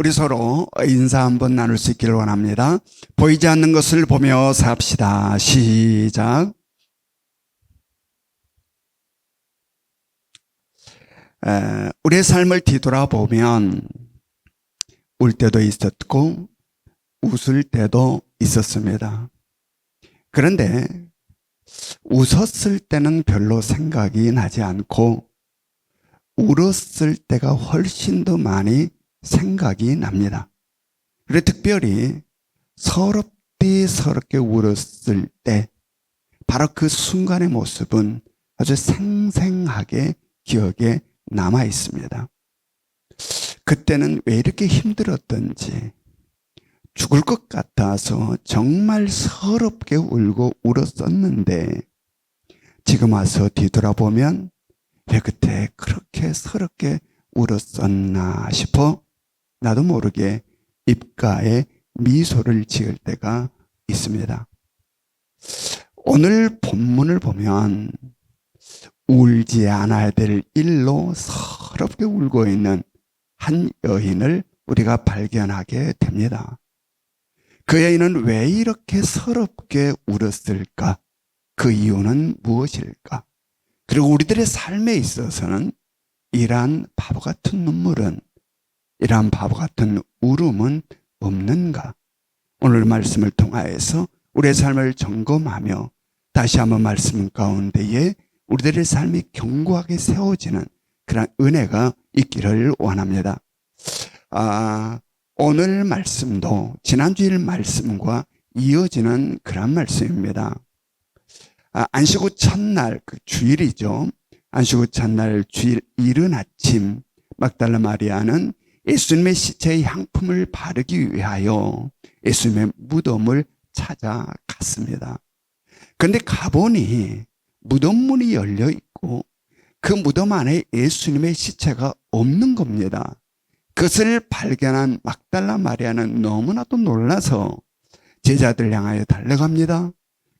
우리 서로 인사 한번 나눌 수 있기를 원합니다. 보이지 않는 것을 보며 삽시다. 시작. 우리의 삶을 뒤돌아보면 울 때도 있었고 웃을 때도 있었습니다. 그런데 웃었을 때는 별로 생각이 나지 않고 울었을 때가 훨씬 더 많이 생각이 납니다. 그리고 특별히 서럽게 울었을 때 바로 그 순간의 모습은 아주 생생하게 기억에 남아 있습니다. 그때는 왜 이렇게 힘들었던지 죽을 것 같아서 정말 서럽게 울고 울었었는데 지금 와서 뒤돌아보면 왜 그때 그렇게 서럽게 울었었나 싶어 나도 모르게 입가에 미소를 지을 때가 있습니다. 오늘 본문을 보면 울지 않아야 될 일로 서럽게 울고 있는 한 여인을 우리가 발견하게 됩니다. 그 여인은 왜 이렇게 서럽게 울었을까? 그 이유는 무엇일까? 그리고 우리들의 삶에 있어서는 이러한 바보 같은 눈물은, 이러한 바보 같은 울음은 없는가? 오늘 말씀을 통하여서 우리의 삶을 점검하며 다시 한번 말씀 가운데에 우리들의 삶이 견고하게 세워지는 그런 은혜가 있기를 원합니다. 오늘 말씀도 지난주일 말씀과 이어지는 그런 말씀입니다. 안식 후 첫날, 그 주일이죠. 안식 후 첫날 주일 이른 아침 막달라 마리아는 예수님의 시체의 향품을 바르기 위하여 예수님의 무덤을 찾아갔습니다. 그런데 가보니 무덤 문이 열려 있고 그 무덤 안에 예수님의 시체가 없는 겁니다. 그것을 발견한 막달라 마리아는 너무나도 놀라서 제자들 향하여 달려갑니다.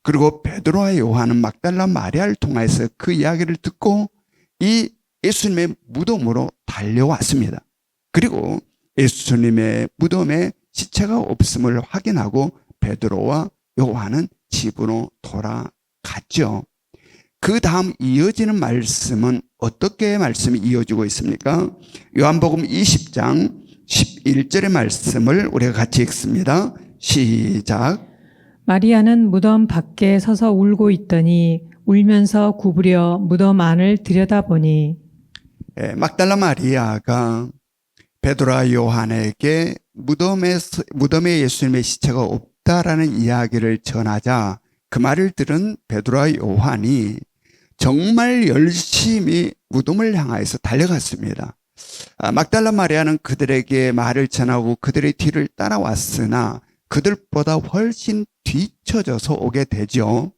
그리고 베드로와 요한은 막달라 마리아를 통해서 그 이야기를 듣고 이 예수님의 무덤으로 달려왔습니다. 그리고 예수님의 무덤에 시체가 없음을 확인하고 베드로와 요한은 집으로 돌아갔죠. 그 다음 이어지는 말씀은 어떻게 말씀이 이어지고 있습니까? 요한복음 20장 11절의 말씀을 우리가 같이 읽습니다. 시작. 마리아는 무덤 밖에 서서 울고 있더니 울면서 구부려 무덤 안을 들여다보니 막달라 마리아가 베드로와 요한에게 무덤에 예수님의 시체가 없다라는 이야기를 전하자 그 말을 들은 베드로와 요한이 정말 열심히 무덤을 향하여서 달려갔습니다. 막달라 마리아는 그들에게 말을 전하고 그들의 뒤를 따라왔으나 그들보다 훨씬 뒤쳐져서 오게 되죠.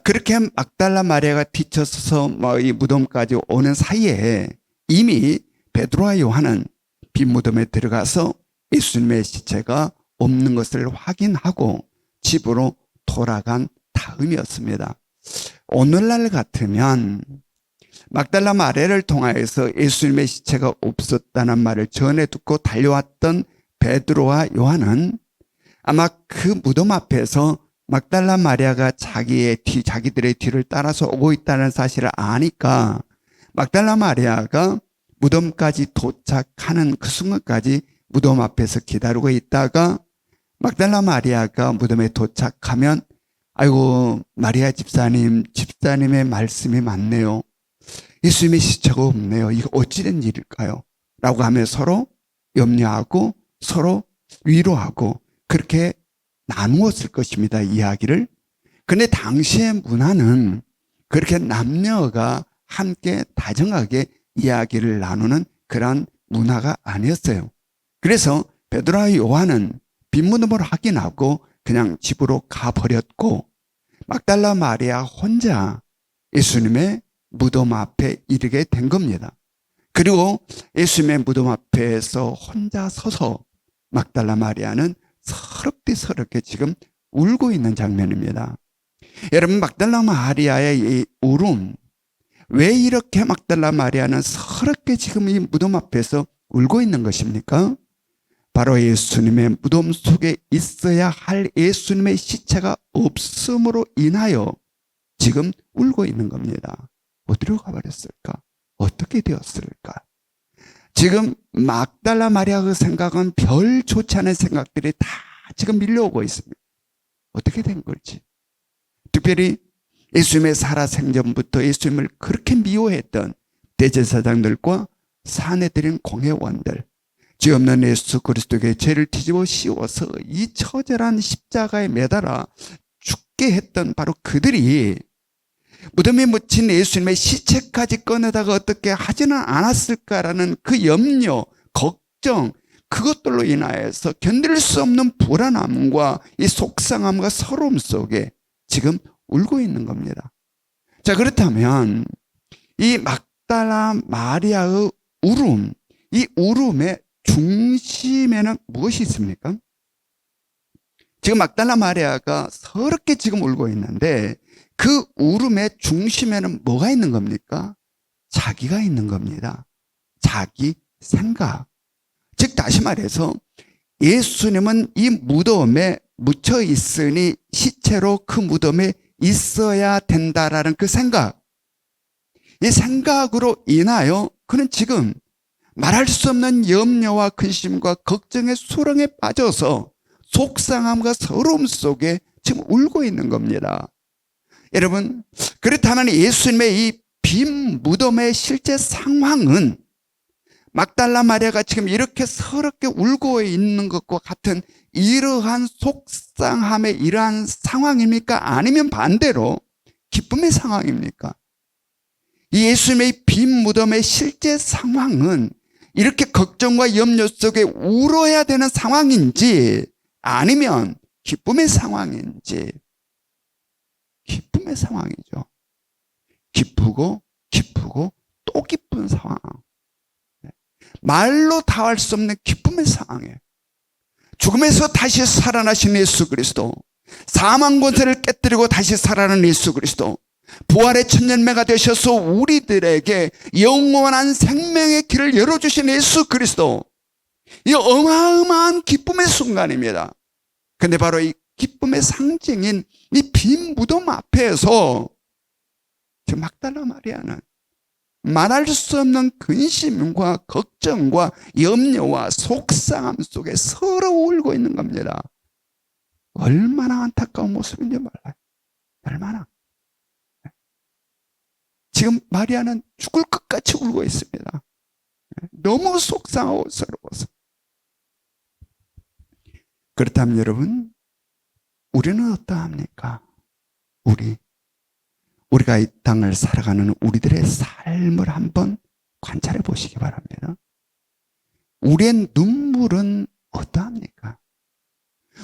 그렇게 막달라 마리아가 뒤쳐서 이 무덤까지 오는 사이에 이미 베드로와 요한은 빈 무덤에 들어가서 예수님의 시체가 없는 것을 확인하고 집으로 돌아간 다음이었습니다. 오늘날 같으면 막달라 마리아를 통하여서 예수님의 시체가 없었다는 말을 전해 듣고 달려왔던 베드로와 요한은 아마 그 무덤 앞에서 막달라 마리아가 자기들의 뒤를 따라서 오고 있다는 사실을 아니까 막달라 마리아가 무덤까지 도착하는 그 순간까지 무덤 앞에서 기다리고 있다가 막달라 마리아가 무덤에 도착하면 아이고 마리아 집사님의 말씀이 맞네요. 예수님의 시체가 없네요. 이거 어찌된 일일까요? 라고 하며 서로 염려하고 서로 위로하고 그렇게 나누었을 것입니다. 이야기를. 그런데 당시의 문화는 그렇게 남녀가 함께 다정하게 이야기를 나누는 그런 문화가 아니었어요. 그래서 베드로와 요한은 빈무덤을 확인하고 그냥 집으로 가버렸고 막달라 마리아 혼자 예수님의 무덤 앞에 이르게 된 겁니다. 그리고 예수님의 무덤 앞에서 혼자 서서 막달라 마리아는 서럽게 지금 울고 있는 장면입니다. 여러분, 막달라 마리아의 이 울음, 왜 이렇게 막달라 마리아는 서럽게 지금 이 무덤 앞에서 울고 있는 것입니까? 바로 예수님의 무덤 속에 있어야 할 예수님의 시체가 없음으로 인하여 지금 울고 있는 겁니다. 어디로 가버렸을까? 어떻게 되었을까? 지금 막달라 마리아의 생각은 별 좋지 않은 생각들이 다 지금 밀려오고 있습니다. 어떻게 된 걸지. 특별히 예수님의 살아생전부터 예수님을 그렇게 미워했던 대제사장들과 사내들인 공회원들, 죄 없는 예수 그리스도에게 죄를 뒤집어 씌워서 이 처절한 십자가에 매달아 죽게 했던 바로 그들이 무덤에 묻힌 예수님의 시체까지 꺼내다가 어떻게 하지는 않았을까라는 그 염려, 걱정, 그것들로 인하여서 견딜 수 없는 불안함과 이 속상함과 서러움 속에 지금 울고 있는 겁니다. 자, 그렇다면 이 막달라 마리아의 울음, 이 울음의 중심에는 무엇이 있습니까? 지금 막달라 마리아가 서럽게 지금 울고 있는데 그 울음의 중심에는 뭐가 있는 겁니까? 자기가 있는 겁니다. 자기 생각. 즉 다시 말해서 예수님은 이 무덤에 묻혀 있으니 시체로 그 무덤에 있어야 된다라는 그 생각. 이 생각으로 인하여 그는 지금 말할 수 없는 염려와 근심과 걱정의 수렁에 빠져서 속상함과 서러움 속에 지금 울고 있는 겁니다. 여러분, 그렇다면 예수님의 이 빈 무덤의 실제 상황은 막달라 마리아가 지금 이렇게 서럽게 울고 있는 것과 같은 이러한 속상함의 이러한 상황입니까? 아니면 반대로 기쁨의 상황입니까? 이 예수님의 빈 무덤의 실제 상황은 이렇게 걱정과 염려 속에 울어야 되는 상황인지 아니면 기쁨의 상황인지. 기쁨의 상황이죠. 기쁘고 또 기쁜 상황. 말로 다할 수 없는 기쁨의 상황이에요. 죽음에서 다시 살아나신 예수 그리스도, 사망 권세를 깨뜨리고 다시 살아난 예수 그리스도, 부활의 천년매가 되셔서 우리들에게 영원한 생명의 길을 열어주신 예수 그리스도, 이 어마어마한 기쁨의 순간입니다. 근데 바로 이 기쁨의 상징인 이 빈 무덤 앞에서 지금 막달라 마리아는 말할 수 없는 근심과 걱정과 염려와 속상함 속에 서로 울고 있는 겁니다. 얼마나 안타까운 모습인지 몰라요. 얼마나. 지금 마리아는 죽을 것 같이 울고 있습니다. 너무 속상하고 서러워서. 그렇다면 여러분, 우리는 어떠합니까? 우리가 이 땅을 살아가는 우리들의 삶을 한번 관찰해 보시기 바랍니다. 우리의 눈물은 어떠합니까?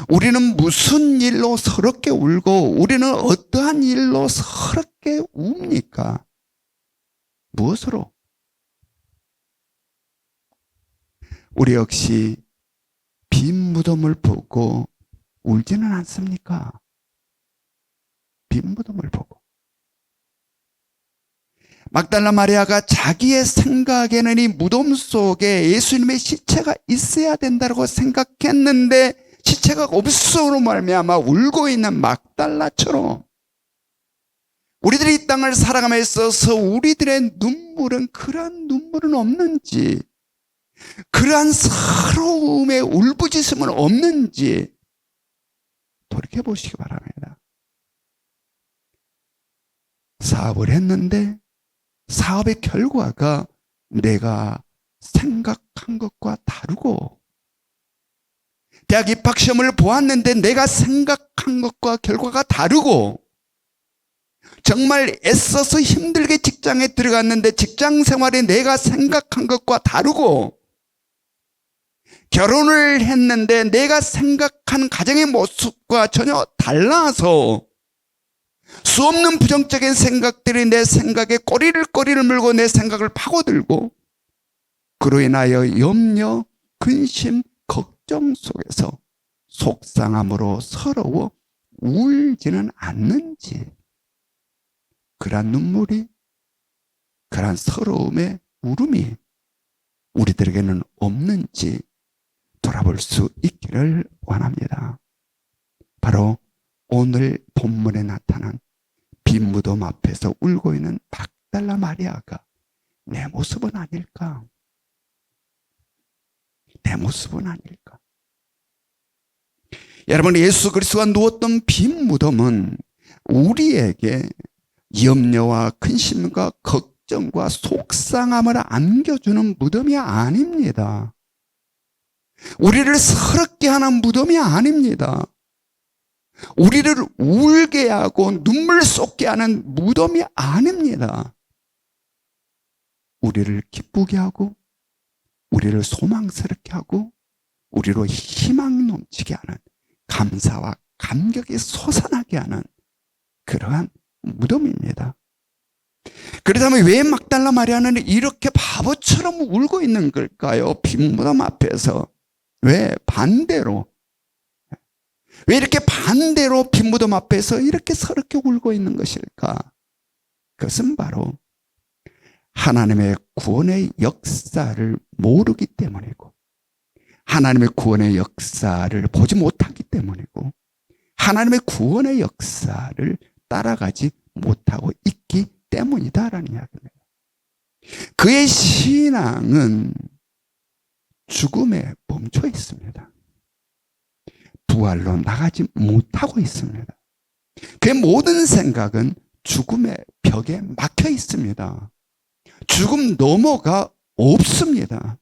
우리는 무슨 일로 서럽게 울고 우리는 어떠한 일로 서럽게 웁니까? 무엇으로? 우리 역시 빈 무덤을 보고 울지는 않습니까? 빈 무덤을 보고. 막달라 마리아가 자기의 생각에는 이 무덤 속에 예수님의 시체가 있어야 된다고 생각했는데 시체가 없음으로 말미암아 울고 있는 막달라처럼 우리들이 이 땅을 살아감에 있어서 우리들의 눈물은 그러한 눈물은 없는지, 그러한 서러움의 울부짖음은 없는지 돌이켜보시기 바랍니다. 사업을 했는데 사업의 결과가 내가 생각한 것과 다르고, 대학 입학시험을 보았는데 내가 생각한 것과 결과가 다르고, 정말 애써서 힘들게 직장에 들어갔는데 직장 생활이 내가 생각한 것과 다르고, 결혼을 했는데 내가 생각한 가정의 모습과 전혀 달라서 수없는 부정적인 생각들이 내 생각에 꼬리를 물고 내 생각을 파고들고, 그로 인하여 염려, 근심, 걱정 속에서 속상함으로 서러워 울지는 않는지, 그러한 눈물이, 그러한 서러움의 울음이 우리들에게는 없는지 돌아볼 수 있기를 원합니다. 바로 오늘 본문에 나타난 빈 무덤 앞에서 울고 있는 막달라 마리아가 내 모습은 아닐까? 내 모습은 아닐까? 여러분, 예수 그리스도가 누웠던 빈 무덤은 우리에게 염려와 근심과 걱정과 속상함을 안겨주는 무덤이 아닙니다. 우리를 서럽게 하는 무덤이 아닙니다. 우리를 울게 하고 눈물 쏟게 하는 무덤이 아닙니다. 우리를 기쁘게 하고 우리를 소망스럽게 하고 우리로 희망 넘치게 하는, 감사와 감격이 솟아나게 하는 그러한 무덤입니다. 그렇다면 왜 막달라 마리아는 이렇게 바보처럼 울고 있는 걸까요? 빈 무덤 앞에서. 왜 반대로? 왜 이렇게 반대로 빈 무덤 앞에서 이렇게 서럽게 울고 있는 것일까? 그것은 바로 하나님의 구원의 역사를 모르기 때문이고, 하나님의 구원의 역사를 보지 못하기 때문이고, 하나님의 구원의 역사를 따라가지 못하고 있기 때문이다라는 이야기입니다. 그의 신앙은 죽음에 멈춰 있습니다. 부활로 나가지 못하고 있습니다. 그의 모든 생각은 죽음의 벽에 막혀 있습니다. 죽음 너머가 없습니다.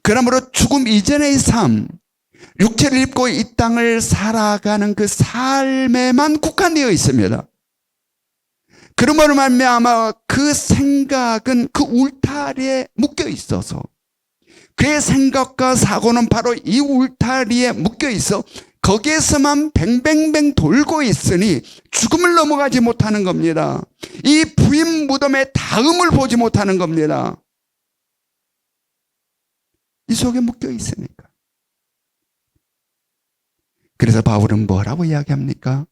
그러므로 죽음 이전의 삶, 육체를 입고 이 땅을 살아가는 그 삶에만 국한되어 있습니다. 그러므로 말미암아 그 생각은 그 울타리에 묶여 있어서, 그의 생각과 사고는 바로 이 울타리에 묶여 있어 거기에서만 뱅뱅뱅 돌고 있으니 죽음을 넘어가지 못하는 겁니다. 이 부인 무덤의 다음을 보지 못하는 겁니다. 이 속에 묶여 있으니까. 그래서 바울은 뭐라고 이야기합니까?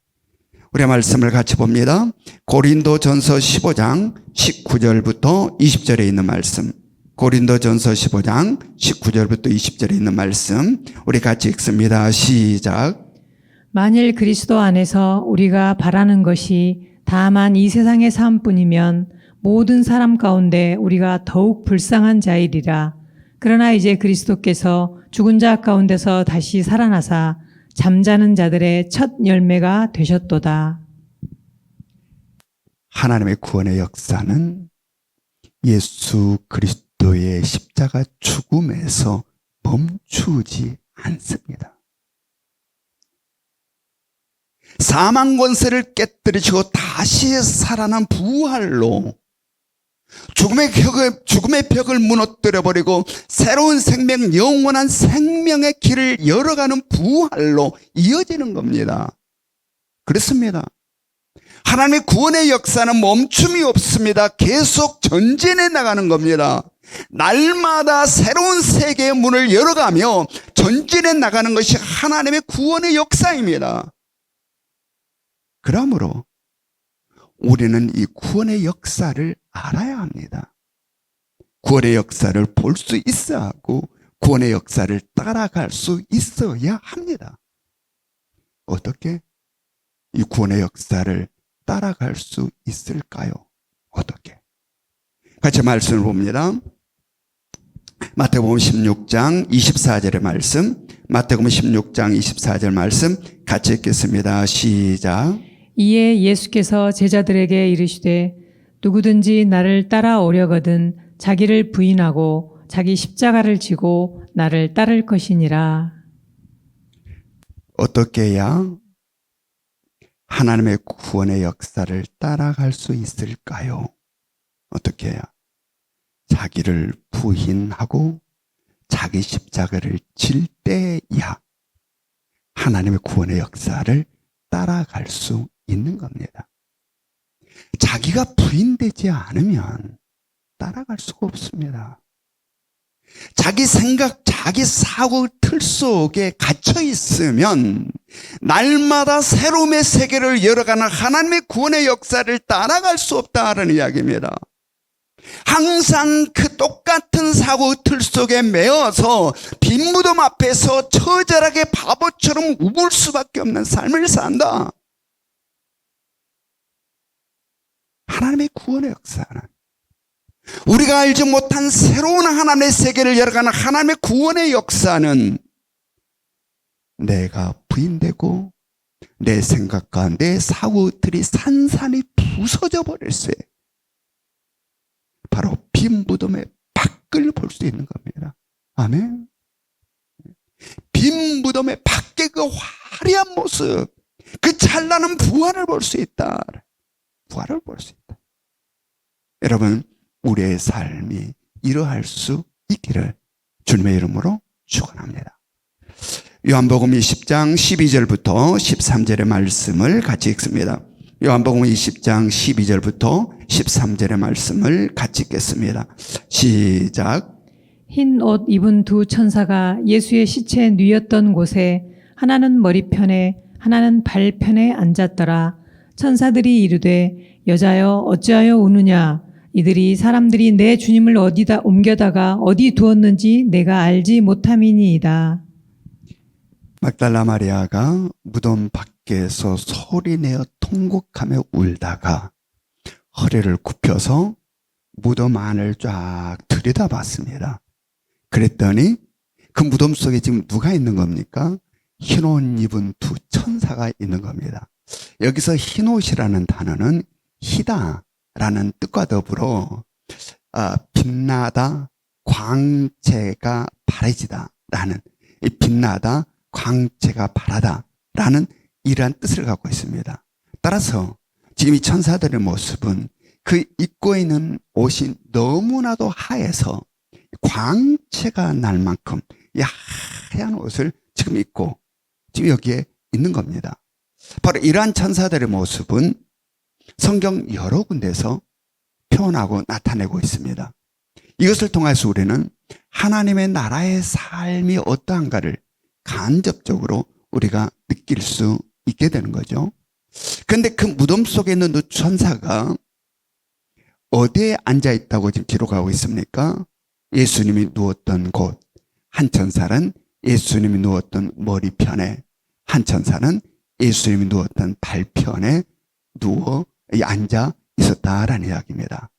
우리 말씀을 같이 봅니다. 고린도전서 15장 19절부터 20절에 있는 말씀. 고린도전서 15장 19절부터 20절에 있는 말씀 우리 같이 읽습니다. 시작. 만일 그리스도 안에서 우리가 바라는 것이 다만 이 세상의 삶뿐이면 모든 사람 가운데 우리가 더욱 불쌍한 자이리라. 그러나 이제 그리스도께서 죽은 자 가운데서 다시 살아나사 잠자는 자들의 첫 열매가 되셨도다. 하나님의 구원의 역사는 예수 그리스도의 십자가 죽음에서 멈추지 않습니다. 사망 권세를 깨뜨리시고 다시 살아난 부활로 죽음의 벽을 무너뜨려버리고 새로운 생명, 영원한 생명의 길을 열어가는 부활로 이어지는 겁니다. 그렇습니다. 하나님의 구원의 역사는 멈춤이 없습니다. 계속 전진해 나가는 겁니다. 날마다 새로운 세계의 문을 열어가며 전진해 나가는 것이 하나님의 구원의 역사입니다. 그러므로 우리는 이 구원의 역사를 알아야 합니다. 구원의 역사를 볼 수 있어야 하고 구원의 역사를 따라갈 수 있어야 합니다. 어떻게 이 구원의 역사를 따라갈 수 있을까요? 어떻게? 같이 말씀을 봅니다. 마태복음 16장 24절의 말씀, 마태복음 16장 24절 말씀 같이 읽겠습니다. 시작. 이에 예수께서 제자들에게 이르시되 누구든지 나를 따라오려거든 자기를 부인하고 자기 십자가를 지고 나를 따를 것이니라. 어떻게 해야 하나님의 구원의 역사를 따라갈 수 있을까요? 어떻게 해야? 자기를 부인하고 자기 십자가를 질 때야 하나님의 구원의 역사를 따라갈 수 있는 겁니다. 자기가 부인되지 않으면 따라갈 수가 없습니다. 자기 생각, 자기 사고 틀 속에 갇혀 있으면 날마다 새로움의 세계를 열어가는 하나님의 구원의 역사를 따라갈 수 없다는 이야기입니다. 항상 그 똑같은 사고 틀 속에 매어서 빈 무덤 앞에서 처절하게 바보처럼 우을 수밖에 없는 삶을 산다. 하나님의 구원의 역사는 우리가 알지 못한 새로운 하나님의 세계를 열어가는 하나님의 구원의 역사는 내가 부인되고 내 생각과 내 사고들이 산산이 부서져 버릴 수 있어요. 바로 빈 무덤의 밖을 볼 수 있는 겁니다. 아멘. 빈 무덤의 밖의 그 화려한 모습, 그 찬란한 부활을 볼 수 있다. 부활을 볼 수 있다. 여러분, 우리의 삶이 이러할 수 있기를 주님의 이름으로 축원합니다. 요한복음 20장 12절부터 13절의 말씀을 같이 읽습니다. 요한복음 20장 12절부터 13절의 말씀을 같이 읽겠습니다. 시작. 흰 옷 입은 두 천사가 예수의 시체 뉘었던 곳에 하나는 머리편에 하나는 발편에 앉았더라. 천사들이 이르되 여자여 어찌하여 우느냐. 이들이 사람들이 내 주님을 어디다 옮겨다가 어디 두었는지 내가 알지 못함이니이다. 막달라 마리아가 무덤 밖에서 소리내어 통곡하며 울다가 허리를 굽혀서 무덤 안을 쫙 들여다봤습니다. 그랬더니 그 무덤 속에 지금 누가 있는 겁니까? 흰옷 입은 두 천사가 있는 겁니다. 여기서 흰옷이라는 단어는 희다라는 뜻과 더불어 빛나다, 광채가 바래지다라는, 이 빛나다, 광채가 바라다라는 이러한 뜻을 갖고 있습니다. 따라서 지금 이 천사들의 모습은 그 입고 있는 옷이 너무나도 하얘서 광채가 날 만큼 이 하얀 옷을 지금 입고 지금 여기에 있는 겁니다. 바로 이러한 천사들의 모습은 성경 여러 군데서 표현하고 나타내고 있습니다. 이것을 통해서 우리는 하나님의 나라의 삶이 어떠한가를 간접적으로 우리가 느낄 수 있게 되는 거죠. 그런데 그 무덤 속에 있는 두 천사가 어디에 앉아 있다고 지금 기록하고 있습니까? 예수님이 누웠던 곳, 한 천사는 예수님이 누웠던 머리편에, 한 천사는 예수님이 누웠던 발편에 누워 앉아 있었다라는 이야기입니다.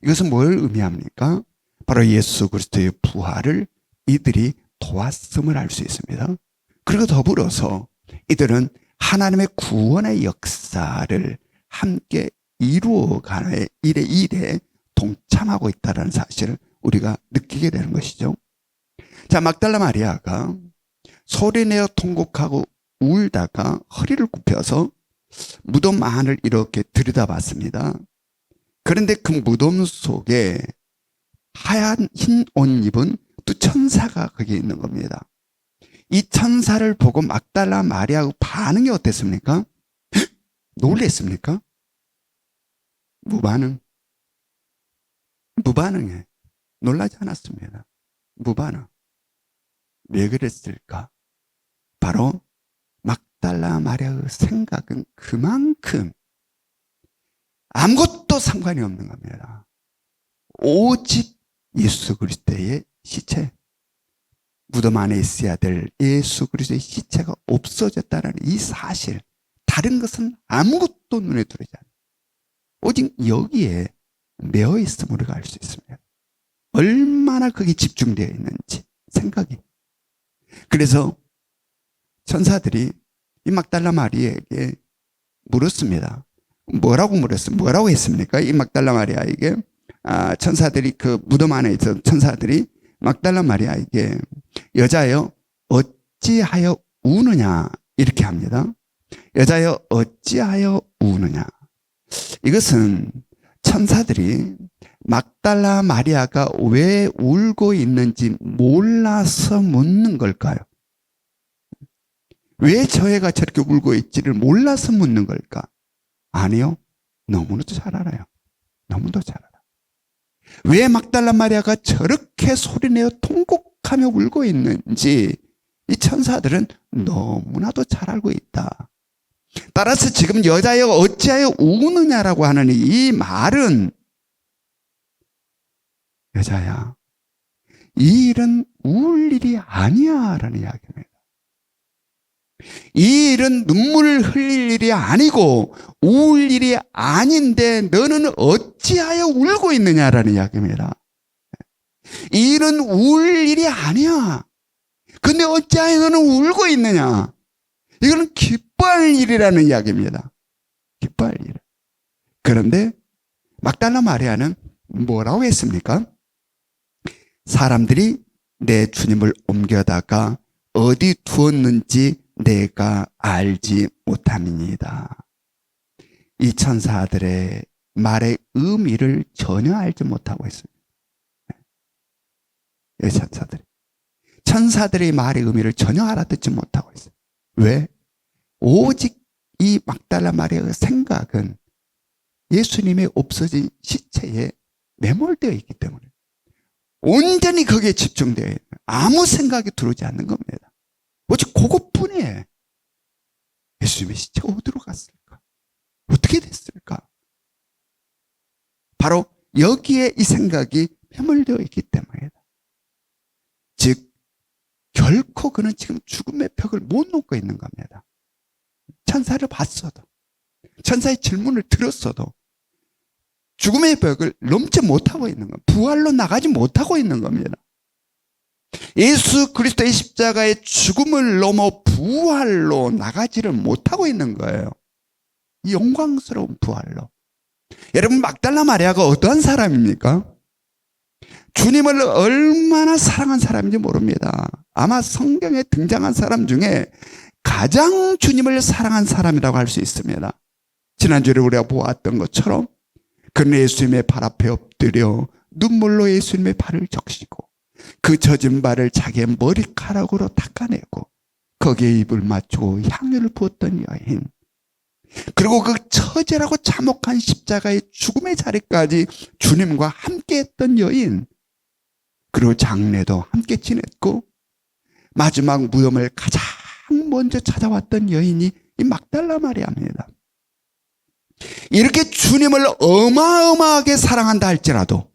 이것은 뭘 의미합니까? 바로 예수 그리스도의 부활을 이들이 도왔음을 알 수 있습니다. 그리고 더불어서 이들은 하나님의 구원의 역사를 함께 이루어가는 일에 동참하고 있다는 사실을 우리가 느끼게 되는 것이죠. 자, 막달라 마리아가 소리내어 통곡하고 울다가 허리를 굽혀서 무덤 안을 이렇게 들여다봤습니다. 그런데 그 무덤 속에 하얀 흰 옷 입은 두 천사가 거기에 있는 겁니다. 이 천사를 보고 막달라 마리아의 반응이 어땠습니까? 놀랬습니까? 무반응해. 놀라지 않았습니다. 무반응. 왜 그랬을까? 바로 막달라 마리아의 생각은 그만큼 아무것도 상관이 없는 겁니다. 오직 예수 그리스도의 시체, 무덤 안에 있어야 될 예수 그리스도의 시체가 없어졌다는 이 사실, 다른 것은 아무것도 눈에 들어오지 않아요. 오직 여기에 매어 있음을 우리가 알 수 있습니다. 얼마나 거기 집중되어 있는지 생각이. 그래서 천사들이 이 막달라 마리아에게 물었습니다. 뭐라고 물었어요? 뭐라고 했습니까? 이 막달라 마리아에게 천사들이 그 무덤 안에 있던 천사들이 막달라 마리아에게 여자여 어찌하여 우느냐 이렇게 합니다. 여자여 어찌하여 우느냐. 이것은 천사들이 막달라 마리아가 왜 울고 있는지 몰라서 묻는 걸까요? 왜 저 애가 저렇게 울고 있지를 몰라서 묻는 걸까? 아니요. 너무나도 잘 알아요. 너무도 잘 알아요. 왜 막달라 마리아가 저렇게 소리내어 통곡하며 울고 있는지 이 천사들은 너무나도 잘 알고 있다. 따라서 지금 여자여 어찌하여 우느냐라고 하는 이 말은 여자야, 이 일은 울 일이 아니야 라는 이야기입니다. 이 일은 눈물을 흘릴 일이 아니고 울 일이 아닌데 너는 어찌하여 울고 있느냐라는 이야기입니다. 이 일은 울 일이 아니야. 근데 어찌하여 너는 울고 있느냐? 이거는 기뻐할 일이라는 이야기입니다. 기뻐할 일. 그런데 막달라 마리아는 뭐라고 했습니까? 사람들이 내 주님을 옮겨다가 어디 두었는지 내가 알지 못함이니이다. 이 천사들의 말의 의미를 전혀 알지 못하고 있습니다. 이 천사들의 말의 의미를 전혀 알아듣지 못하고 있어요. 왜? 오직 이 막달라 마리아의 생각은 예수님의 없어진 시체에 매몰되어 있기 때문에 온전히 거기에 집중되어 있는, 아무 생각이 들어오지 않는 겁니다. 오직 그것뿐이에요. 예수님의 시체가 어디로 갔을까? 어떻게 됐을까? 바로 여기에 이 생각이 매몰되어 있기 때문이다. 즉 결코 그는 지금 죽음의 벽을 못 넘고 있는 겁니다. 천사를 봤어도, 천사의 질문을 들었어도 죽음의 벽을 넘지 못하고 있는 겁니다. 부활로 나가지 못하고 있는 겁니다. 예수 그리스도의 십자가의 죽음을 넘어 부활로 나가지를 못하고 있는 거예요. 이 영광스러운 부활로. 여러분, 막달라 마리아가 어떠한 사람입니까? 주님을 얼마나 사랑한 사람인지 모릅니다. 아마 성경에 등장한 사람 중에 가장 주님을 사랑한 사람이라고 할 수 있습니다. 지난주에 우리가 보았던 것처럼 그는 예수님의 발 앞에 엎드려 눈물로 예수님의 발을 적시고 그 젖은 발을 자기의 머리카락으로 닦아내고 거기에 입을 맞추고 향유를 부었던 여인, 그리고 그 처절하고 참혹한 십자가의 죽음의 자리까지 주님과 함께했던 여인, 그리고 장례도 함께 지냈고 마지막 무덤을 가장 먼저 찾아왔던 여인이 이 막달라 마리아입니다. 이렇게 주님을 어마어마하게 사랑한다 할지라도,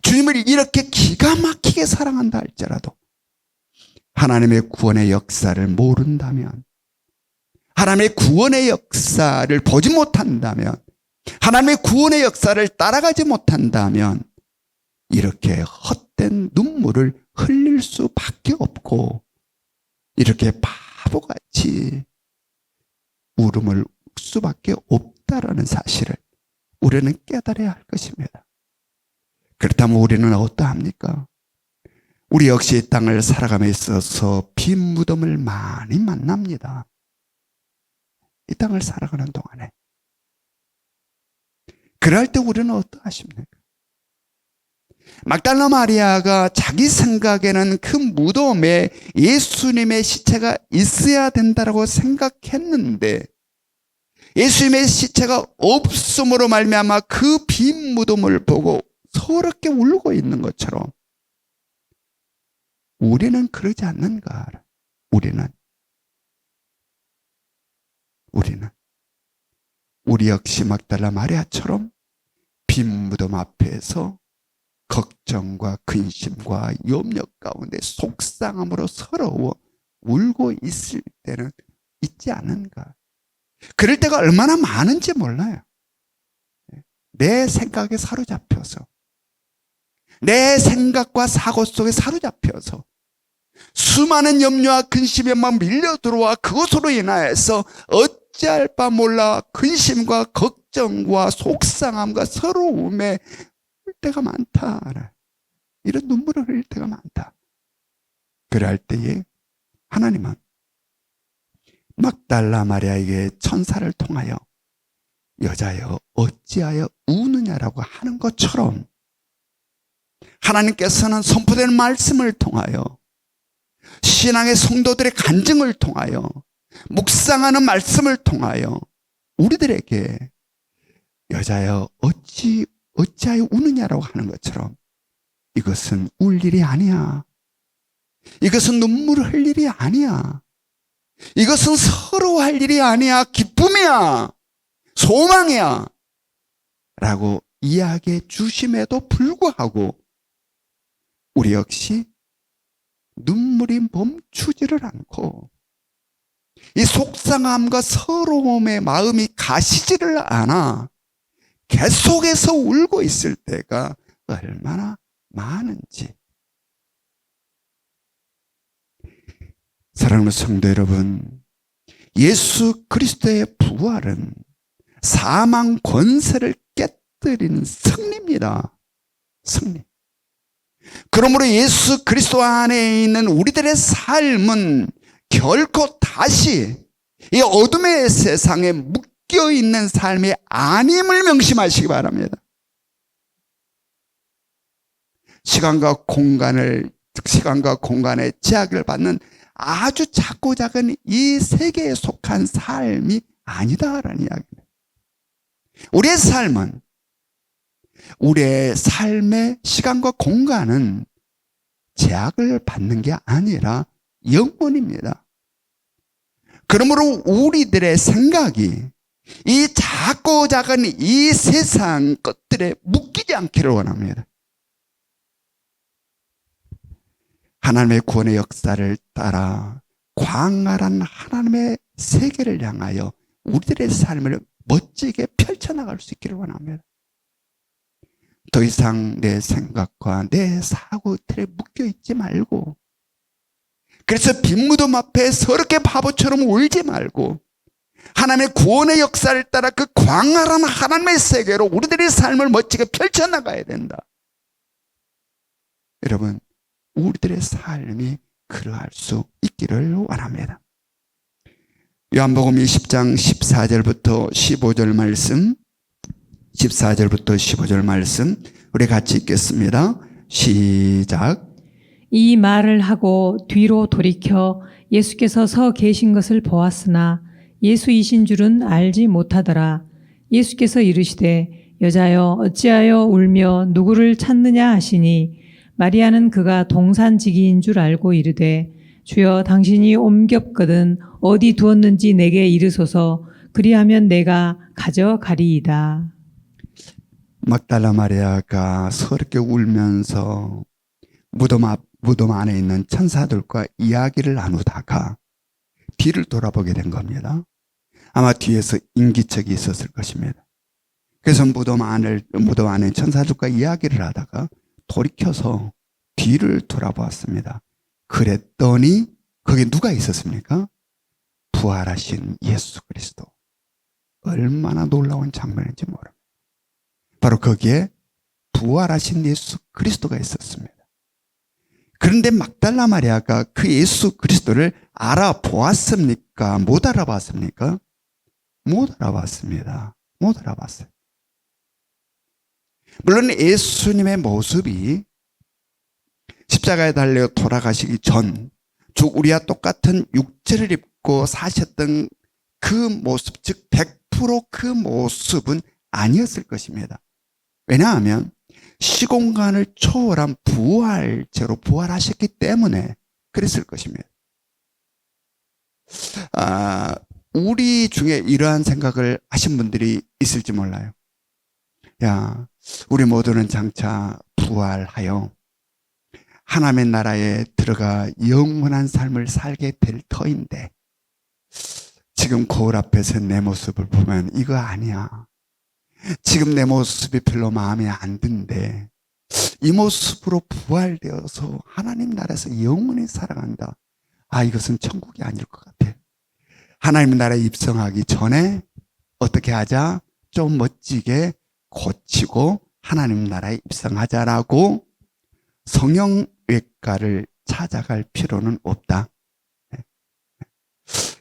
주님을 이렇게 기가 막히게 사랑한다 할지라도 하나님의 구원의 역사를 모른다면, 하나님의 구원의 역사를 보지 못한다면, 하나님의 구원의 역사를 따라가지 못한다면 이렇게 헛된 눈물을 흘릴 수밖에 없고 이렇게 바보같이 울음을 울 수밖에 없다라는 사실을 우리는 깨달아야 할 것입니다. 그렇다면 우리는 어떠합니까? 우리 역시 이 땅을 살아감에 있어서 빈 무덤을 많이 만납니다. 이 땅을 살아가는 동안에. 그럴 때 우리는 어떠하십니까? 막달라 마리아가 자기 생각에는 그 무덤에 예수님의 시체가 있어야 된다고 생각했는데 예수님의 시체가 없음으로 말미암아 그 빈 무덤을 보고 서럽게 울고 있는 것처럼 우리는 그러지 않는가? 우리 역시 막달라 마리아처럼 빈 무덤 앞에서 걱정과 근심과 염려 가운데 속상함으로 서러워 울고 있을 때는 있지 않은가? 그럴 때가 얼마나 많은지 몰라요. 내 생각에 사로잡혀서, 내 생각과 사고 속에 사로잡혀서 수많은 염려와 근심에 막 밀려 들어와 그것으로 인하여서 어찌할 바 몰라 근심과 걱정과 속상함과 서러움에 흘릴 때가 많다. 이런 눈물을 흘릴 때가 많다. 그럴 때에 하나님은 막달라 마리아에게 천사를 통하여 여자여 어찌하여 우느냐라고 하는 것처럼 하나님께서는 선포되는 말씀을 통하여 신앙의 성도들의 간증을 통하여 묵상하는 말씀을 통하여 우리들에게 여자여 어찌하여 우느냐라고 하는 것처럼 이것은 울 일이 아니야. 이것은 눈물을 흘릴 일이 아니야. 이것은 서러워할 일이 아니야. 기쁨이야. 소망이야. 라고 이야기해 주심에도 불구하고 우리 역시 눈물이 멈추지를 않고 이 속상함과 서러움의 마음이 가시지를 않아 계속해서 울고 있을 때가 얼마나 많은지. 사랑하는 성도 여러분, 예수 그리스도의 부활은 사망 권세를 깨뜨리는 승리입니다. 승리. 그러므로 예수 그리스도 안에 있는 우리들의 삶은 결코 다시 이 어둠의 세상에 묶여있는 삶이 아님을 명심하시기 바랍니다. 시간과 공간의 제약을 받는 아주 작고 작은 이 세계에 속한 삶이 아니다라는 이야기입니다. 우리의 삶의 시간과 공간은 제약을 받는 게 아니라 영원입니다. 그러므로 우리들의 생각이 이 작고 작은 이 세상 것들에 묶이지 않기를 원합니다. 하나님의 구원의 역사를 따라 광활한 하나님의 세계를 향하여 우리들의 삶을 멋지게 펼쳐나갈 수 있기를 원합니다. 더 이상 내 생각과 내 사고 틀에 묶여있지 말고, 그래서 빈무덤 앞에 서럽게 바보처럼 울지 말고 하나님의 구원의 역사를 따라 그 광활한 하나님의 세계로 우리들의 삶을 멋지게 펼쳐나가야 된다. 여러분, 우리들의 삶이 그러할 수 있기를 원합니다. 요한복음 20장 14절부터 15절 말씀, 14절부터 15절 말씀 우리 같이 읽겠습니다. 시작. 이 말을 하고 뒤로 돌이켜 예수께서 서 계신 것을 보았으나 예수이신 줄은 알지 못하더라. 예수께서 이르시되 여자여 어찌하여 울며 누구를 찾느냐 하시니 마리아는 그가 동산지기인 줄 알고 이르되 주여 당신이 옮겼거든 어디 두었는지 내게 이르소서 그리하면 내가 가져가리이다. 막달라 마리아가 서럽게 울면서 무덤 안에 있는 천사들과 이야기를 나누다가 뒤를 돌아보게 된 겁니다. 아마 뒤에서 인기척이 있었을 것입니다. 그래서 무덤 안에 천사들과 이야기를 하다가 돌이켜서 뒤를 돌아보았습니다. 그랬더니 거기에 누가 있었습니까? 부활하신 예수 그리스도. 얼마나 놀라운 장면인지 모릅니다. 바로 거기에 부활하신 예수 그리스도가 있었습니다. 그런데 막달라 마리아가 그 예수 그리스도를 알아보았습니까? 못 알아봤습니까? 못 알아봤습니다. 못 알아봤어요. 물론 예수님의 모습이 십자가에 달려 돌아가시기 전, 즉 우리와 똑같은 육체를 입고 사셨던 그 모습, 즉 100% 그 모습은 아니었을 것입니다. 왜냐하면 시공간을 초월한 부활체로 부활하셨기 때문에 그랬을 것입니다. 우리 중에 이러한 생각을 하신 분들이 있을지 몰라요. 야, 우리 모두는 장차 부활하여 하나님의 나라에 들어가 영원한 삶을 살게 될 터인데 지금 거울 앞에서 내 모습을 보면 이거 아니야. 지금 내 모습이 별로 마음에 안 든데 이 모습으로 부활되어서 하나님 나라에서 영원히 살아간다. 이것은 천국이 아닐 것 같아. 하나님 나라에 입성하기 전에 어떻게 하자? 좀 멋지게 고치고 하나님 나라에 입성하자라고 성형외과를 찾아갈 필요는 없다.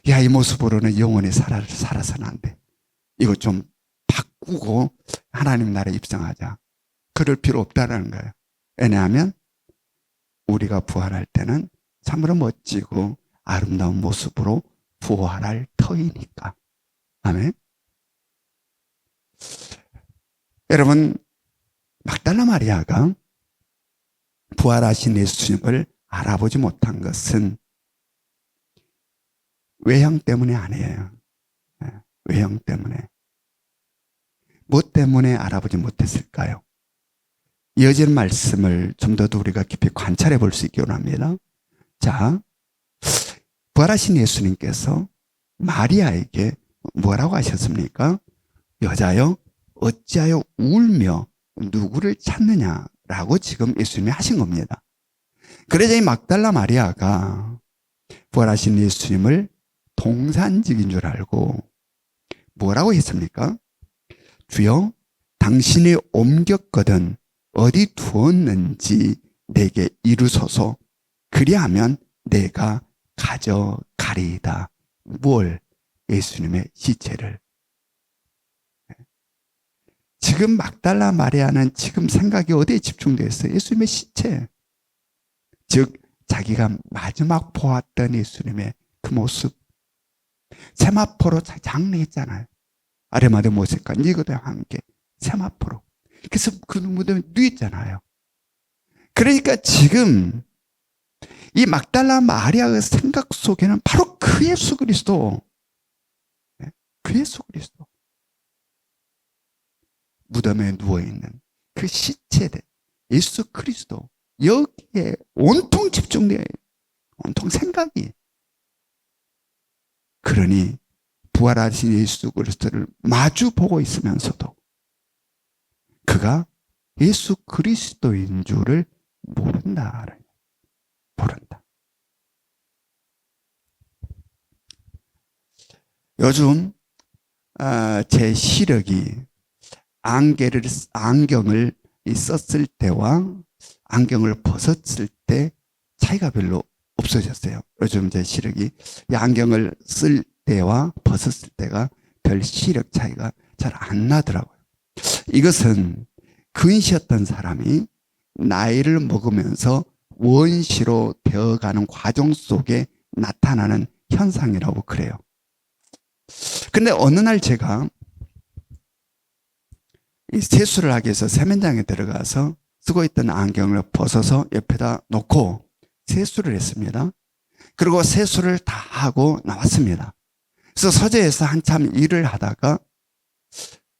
야, 이 모습으로는 영원히 살아서는 안 돼. 이거 좀 바꾸고 하나님 나라에 입성하자. 그럴 필요 없다라는 거예요. 왜냐하면 우리가 부활할 때는 참으로 멋지고 아름다운 모습으로 부활할 터이니까. 아멘. 여러분, 막달라 마리아가 부활하신 예수님을 알아보지 못한 것은 외형 때문이 아니에요. 외형 때문에. 뭐 때문에 알아보지 못했을까요? 이어지는 말씀을 좀 더 우리가 깊이 관찰해 볼 수 있기 원합니다. 자, 부활하신 예수님께서 마리아에게 뭐라고 하셨습니까? 여자여, 어찌하여 울며 누구를 찾느냐라고 지금 예수님이 하신 겁니다. 그러자 이 막달라 마리아가 부활하신 예수님을 동산직인 줄 알고 뭐라고 했습니까? 주여, 당신이 옮겼거든 어디 두었는지 내게 이루소서. 그리하면 내가 가져가리이다. 뭘? 예수님의 시체를. 지금 막달라 마리아는 지금 생각이 어디에 집중되어 있어요? 예수님의 시체. 즉 자기가 마지막 보았던 예수님의 그 모습. 세마포로 장례했잖아요. 아레마데 모색과 니고데 함께 세마포로. 그래서 그 무덤에 누웠잖아요. 그러니까 지금 이 막달라 마리아의 생각 속에는 바로 그 예수 그리스도, 그 예수 그리스도, 무덤에 누워있는 그 시체대 예수 그리스도, 여기에 온통 집중되어 있는, 온통 생각이. 그러니 부활하신 예수 그리스도를 마주 보고 있으면서도 그가 예수 그리스도인 줄을 모른다. 모른다. 요즘 제 시력이 안경을 썼을 때와 안경을 벗었을 때 차이가 별로 없어졌어요. 요즘 제 시력이 이 안경을 쓸 때와 벗었을 때가 별 시력 차이가 잘 안 나더라고요. 이것은 근시였던 사람이 나이를 먹으면서 원시로 되어가는 과정 속에 나타나는 현상이라고 그래요. 근데 어느 날 제가 이 세수를 하기 위해서 세면장에 들어가서 쓰고 있던 안경을 벗어서 옆에다 놓고 세수를 했습니다. 그리고 세수를 다 하고 나왔습니다. 그래서 서재에서 한참 일을 하다가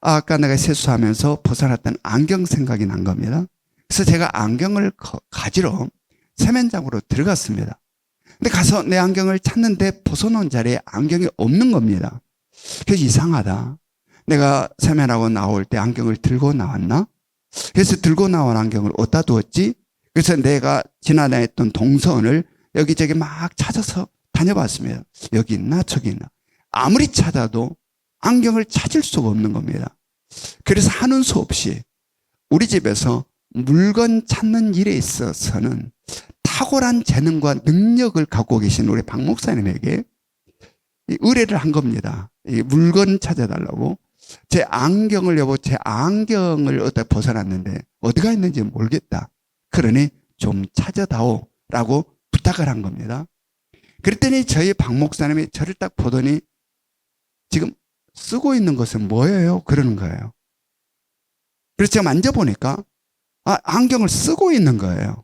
아까 내가 세수하면서 벗어났던 안경 생각이 난 겁니다. 그래서 제가 안경을 가지러 세면장으로 들어갔습니다. 근데 가서 내 안경을 찾는데 벗어놓은 자리에 안경이 없는 겁니다. 그래서 이상하다. 내가 세면하고 나올 때 안경을 들고 나왔나? 그래서 들고 나온 안경을 어디다 두었지? 그래서 내가 지나다녔던 동선을 여기저기 막 찾아서 다녀봤습니다. 여기 있나 저기 있나. 아무리 찾아도 안경을 찾을 수가 없는 겁니다. 그래서 하는 수 없이 우리 집에서 물건 찾는 일에 있어서는 탁월한 재능과 능력을 갖고 계신 우리 박 목사님에게 의뢰를 한 겁니다. 이 물건 찾아달라고. 제 안경을 제 안경을 어디다 벗어놨는데 어디가 있는지 모르겠다. 그러니 좀 찾아다오 라고 부탁을 한 겁니다. 그랬더니 저희 박 목사님이 저를 딱 보더니 지금 쓰고 있는 것은 뭐예요? 그러는 거예요. 그래서 제가 만져보니까 안경을 쓰고 있는 거예요.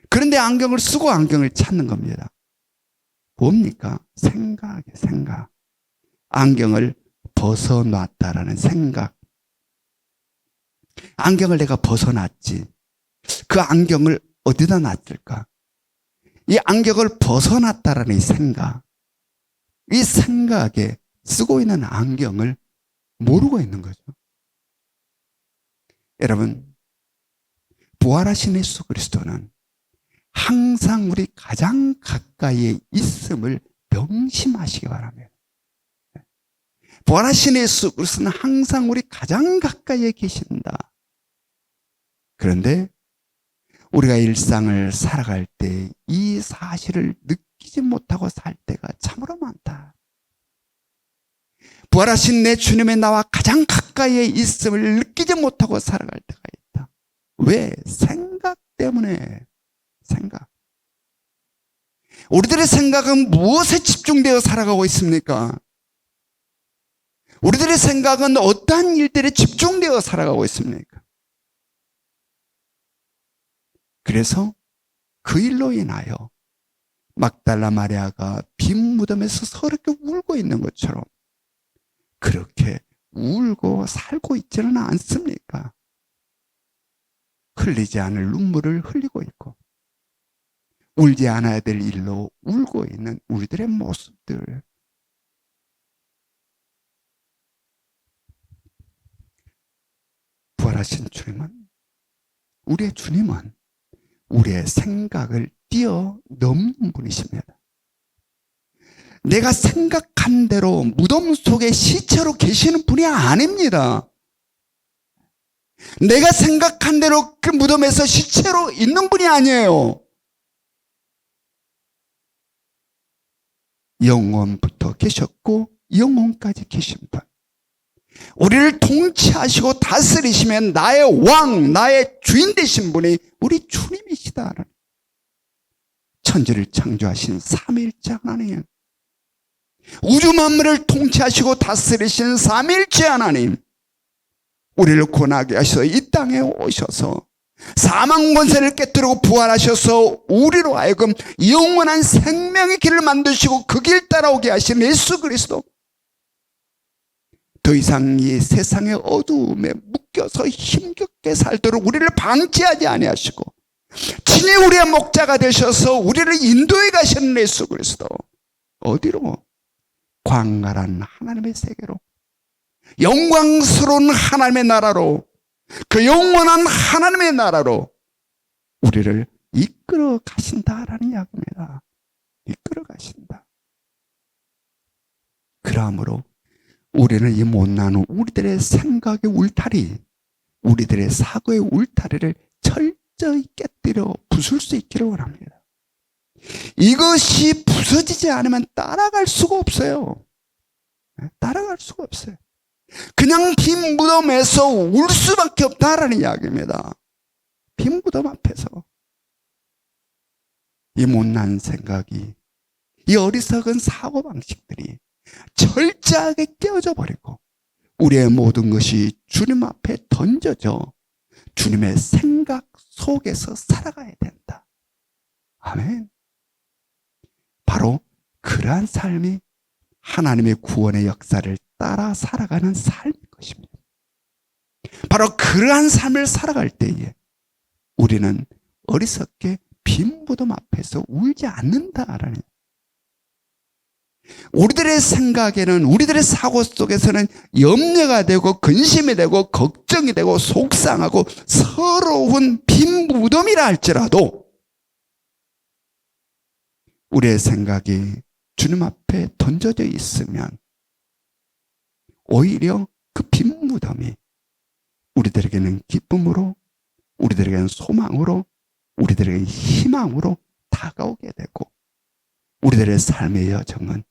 그런데 안경을 쓰고 안경을 찾는 겁니다. 뭡니까? 생각. 안경을 벗어놨다라는 생각. 안경을 내가 벗어놨지. 그 안경을 어디다 놨을까? 이 안경을 벗어놨다라는 이 생각. 이 생각에 쓰고 있는 안경을 모르고 있는 거죠. 여러분, 부활하신 예수 그리스도는 항상 우리 가장 가까이에 있음을 명심하시기 바랍니다. 부활하신 예수 그리스도는 항상 우리 가장 가까이에 계신다. 그런데 우리가 일상을 살아갈 때 이 사실을 느끼지 못하고 살 때가 참으로 많다. 부활하신 내 주님의 나와 가장 가까이에 있음을 느끼지 못하고 살아갈 때가 있다. 왜? 생각 때문에. 생각. 우리들의 생각은 무엇에 집중되어 살아가고 있습니까? 우리들의 생각은 어떠한 일들에 집중되어 살아가고 있습니까? 그래서 그 일로 인하여 막달라 마리아가 빈 무덤에서 서럽게 울고 있는 것처럼 그렇게 울고 살고 있지는 않습니까? 흘리지 않을 눈물을 흘리고 있고 울지 않아야 될 일로 울고 있는 우리들의 모습들. 부활하신 주님은, 우리의 주님은 우리의 생각을 뛰어넘는 분이십니다. 내가 생각한 대로 무덤 속에 시체로 계시는 분이 아닙니다. 내가 생각한 대로 그 무덤에서 시체로 있는 분이 아니에요. 영원부터 계셨고 영원까지 계신 분. 우리를 통치하시고 다스리시면 나의 왕, 나의 주인 되신 분이 우리 주님이시다. 천지를 창조하신 삼위일체 하나님, 우주 만물을 통치하시고 다스리시는 삼위일체 하나님, 우리를 구원하게 하셔서 이 땅에 오셔서 사망 권세를 깨뜨리고 부활하셔서 우리로 하여금 영원한 생명의 길을 만드시고 그 길 따라오게 하신 예수 그리스도, 더 이상 이 세상의 어두움에 묶여서 힘겹게 살도록 우리를 방치하지 아니하시고 친히 우리의 목자가 되셔서 우리를 인도해 가시는 예수 그리스도, 어디로? 광활한 하나님의 세계로, 영광스러운 하나님의 나라로, 그 영원한 하나님의 나라로 우리를 이끌어 가신다라는 이야기입니다. 이끌어 가신다. 그러므로 우리는 이 못난 우리들의 생각의 울타리, 우리들의 사고의 울타리를 철저히 깨뜨려 부술 수 있기를 원합니다. 이것이 부서지지 않으면 따라갈 수가 없어요. 따라갈 수가 없어요. 그냥 빈 무덤에서 울 수밖에 없다라는 이야기입니다. 빈 무덤 앞에서 이 못난 생각이, 이 어리석은 사고방식들이 철저하게 깨어져 버리고 우리의 모든 것이 주님 앞에 던져져 주님의 생각 속에서 살아가야 된다. 아멘. 바로 그러한 삶이 하나님의 구원의 역사를 따라 살아가는 삶인 것입니다. 바로 그러한 삶을 살아갈 때에 우리는 어리석게 빈 무덤 앞에서 울지 않는다라는, 우리들의 생각에는, 우리들의 사고 속에서는 염려가 되고 근심이 되고 걱정이 되고 속상하고 서러운 빈 무덤이라 할지라도 우리의 생각이 주님 앞에 던져져 있으면 오히려 그 빈 무덤이 우리들에게는 기쁨으로, 우리들에게는 소망으로, 우리들에게는 희망으로 다가오게 되고 우리들의 삶의 여정은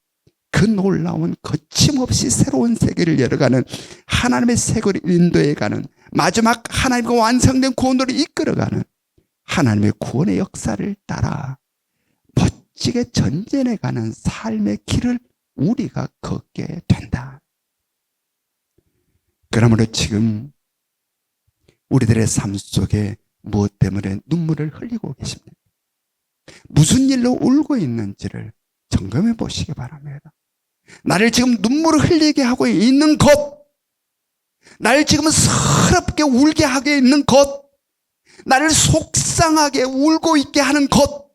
그 놀라운 거침없이 새로운 세계를 열어가는 하나님의 세계를 인도해가는, 마지막 하나님과 완성된 구원으로 이끌어가는 하나님의 구원의 역사를 따라 멋지게 전진해가는 삶의 길을 우리가 걷게 된다. 그러므로 지금 우리들의 삶 속에 무엇 때문에 눈물을 흘리고 계십니까? 무슨 일로 울고 있는지를 점검해 보시기 바랍니다. 나를 지금 눈물을 흘리게 하고 있는 것, 나를 지금 서럽게 울게 하게 있는 것, 나를 속상하게 울고 있게 하는 것,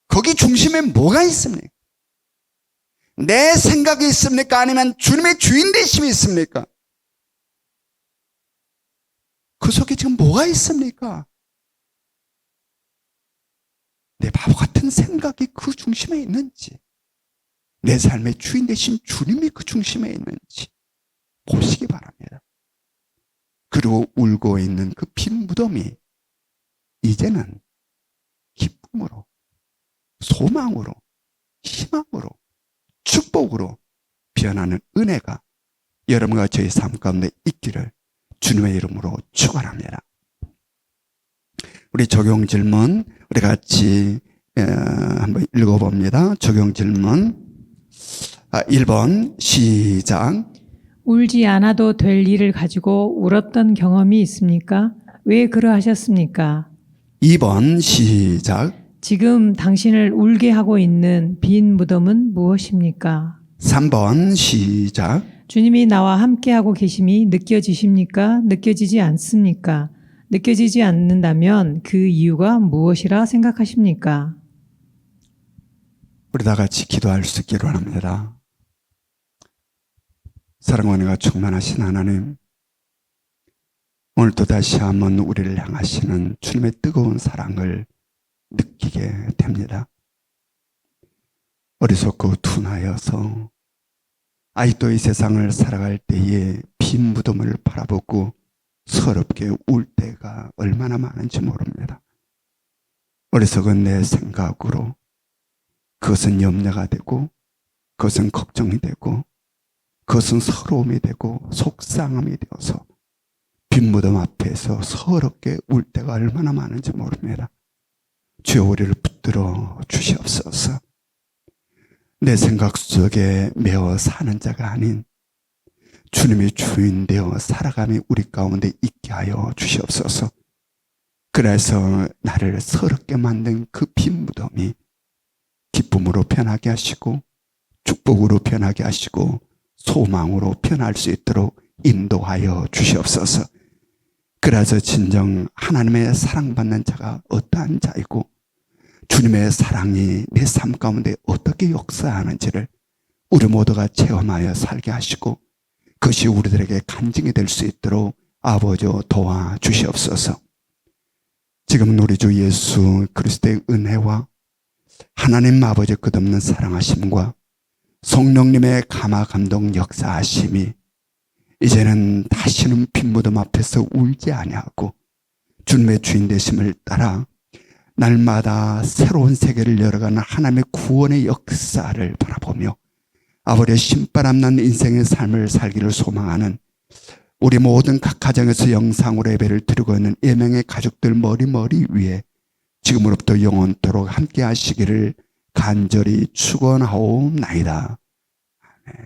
거기 중심에 뭐가 있습니까? 내 생각이 있습니까? 아니면 주님의 주인 되심이 있습니까? 그 속에 지금 뭐가 있습니까? 내 바보 같은 생각이 그 중심에 있는지, 내 삶의 주인 되신 주님이 그 중심에 있는지 보시기 바랍니다. 그리고 울고 있는 그 빈 무덤이 이제는 기쁨으로, 소망으로, 희망으로, 축복으로 변하는 은혜가 여러분과 저희 삶 가운데 있기를 주님의 이름으로 축원합니다. 우리 적용 질문 우리 같이 한번 읽어봅니다. 적용 질문 1번 시작. 울지 않아도 될 일을 가지고 울었던 경험이 있습니까? 왜 그러하셨습니까? 2번 시작. 지금 당신을 울게 하고 있는 빈 무덤은 무엇입니까? 3번 시작. 주님이 나와 함께하고 계심이 느껴지십니까? 느껴지지 않습니까? 느껴지지 않는다면 그 이유가 무엇이라 생각하십니까? 우리 다 같이 기도할 수 있기를 원합니다. 사랑과 은혜가 충만하신 하나님, 오늘도 다시 한번 우리를 향하시는 주님의 뜨거운 사랑을 느끼게 됩니다. 어리석고 둔하여서 아직도 이 세상을 살아갈 때에 빈 무덤을 바라보고 서럽게 울 때가 얼마나 많은지 모릅니다. 어리석은 내 생각으로 그것은 염려가 되고, 그것은 걱정이 되고, 그것은 서러움이 되고 속상함이 되어서 빈 무덤 앞에서 서럽게 울 때가 얼마나 많은지 모릅니다. 주여, 우리를 붙들어 주시옵소서. 내 생각 속에 매어 사는 자가 아닌 주님이 주인 되어 살아감이 우리 가운데 있게 하여 주시옵소서. 그래서 나를 서럽게 만든 그 빈 무덤이 기쁨으로 변하게 하시고, 축복으로 변하게 하시고, 소망으로 변할 수 있도록 인도하여 주시옵소서. 그래서 진정 하나님의 사랑받는 자가 어떠한 자이고, 주님의 사랑이 내 삶 가운데 어떻게 역사하는지를 우리 모두가 체험하여 살게 하시고, 그것이 우리들에게 간증이 될 수 있도록 아버지 도와주시옵소서. 지금 우리 주 예수 그리스도의 은혜와 하나님 아버지 끝없는 사랑하심과 성령님의 감화 감동 역사하심이 이제는 다시는 빈무덤 앞에서 울지 아니하고 주님의 주인 되심을 따라 날마다 새로운 세계를 열어가는 하나님의 구원의 역사를 바라보며 아버지의 신바람 난 인생의 삶을 살기를 소망하는 우리 모든 각 가정에서 영상으로 예배를 드리고 있는 예명의 가족들 머리 위에 지금으로부터 영원토록 함께 하시기를 간절히 축원하옵나이다. 아멘.